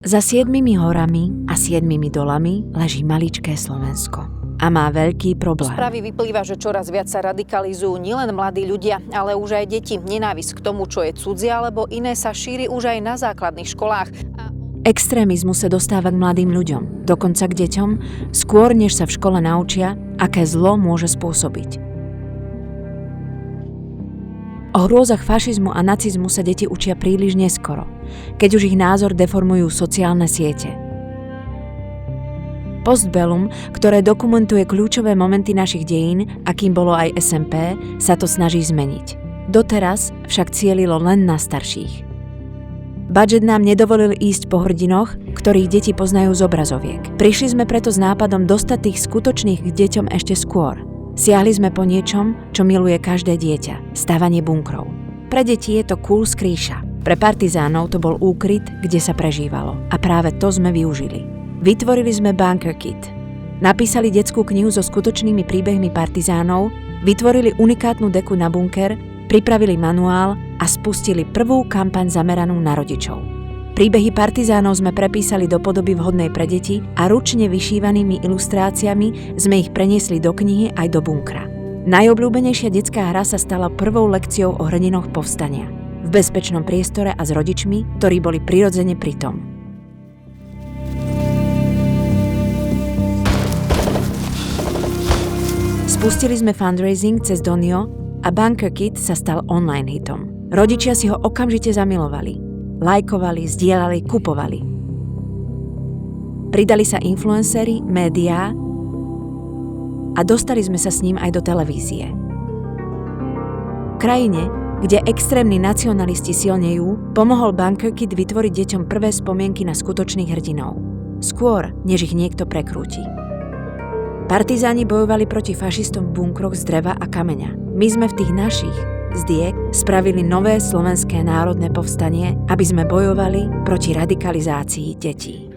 Za 7 horami a 7 dolami leží maličké Slovensko. A má veľký problém. Správy vyplýva, že čoraz viac sa radikalizujú nielen mladí ľudia, ale už aj deti. Nenávisť k tomu, čo je cudzie, alebo iné sa šíri už aj na základných školách. Extrémizmus sa dostáva k mladým ľuďom, dokonca k deťom, skôr než sa v škole naučia, aké zlo môže spôsobiť. O hrôzach fašizmu a nacizmu sa deti učia príliš neskoro, keď už ich názor deformujú sociálne siete. Postbellum, ktoré dokumentuje kľúčové momenty našich dejín, akým bolo aj SMP, sa to snaží zmeniť. Doteraz však cielilo len na starších. Budget nám nedovolil ísť po hrdinoch, ktorých deti poznajú z obrazoviek. Prišli sme preto s nápadom dostať tých skutočných k deťom ešte skôr. Siahli sme po niečom, čo miluje každé dieťa – stavanie bunkrov. Pre deti je to cool skrýša. Pre partizánov to bol úkryt, kde sa prežívalo. A práve to sme využili. Vytvorili sme Bunker Kit. Napísali detskú knihu so skutočnými príbehmi partizánov, vytvorili unikátnu deku na bunker, pripravili manuál a spustili prvú kampaň zameranú na rodičov. Príbehy partizánov sme prepísali do podoby vhodnej pre deti a ručne vyšívanými ilustráciami sme ich preniesli do knihy aj do bunkra. Najobľúbenejšia detská hra sa stala prvou lekciou o hrdinoch povstania. V bezpečnom priestore a s rodičmi, ktorí boli prirodzene pri tom. Spustili sme fundraising cez Donio a Bunker Kit sa stal online hitom. Rodičia si ho okamžite zamilovali. Lajkovali, zdieľali, kupovali. Pridali sa influenceri, médiá a dostali sme sa s ním aj do televízie. V krajine, kde extrémni nacionalisti silnejú, pomohol Bunker Kit vytvoriť deťom prvé spomienky na skutočných hrdinov. Skôr, než ich niekto prekrúti. Partizáni bojovali proti fašistom v bunkroch z dreva a kameňa. My sme v tých našich z diek spravili nové slovenské národné povstanie, aby sme bojovali proti radikalizácii detí.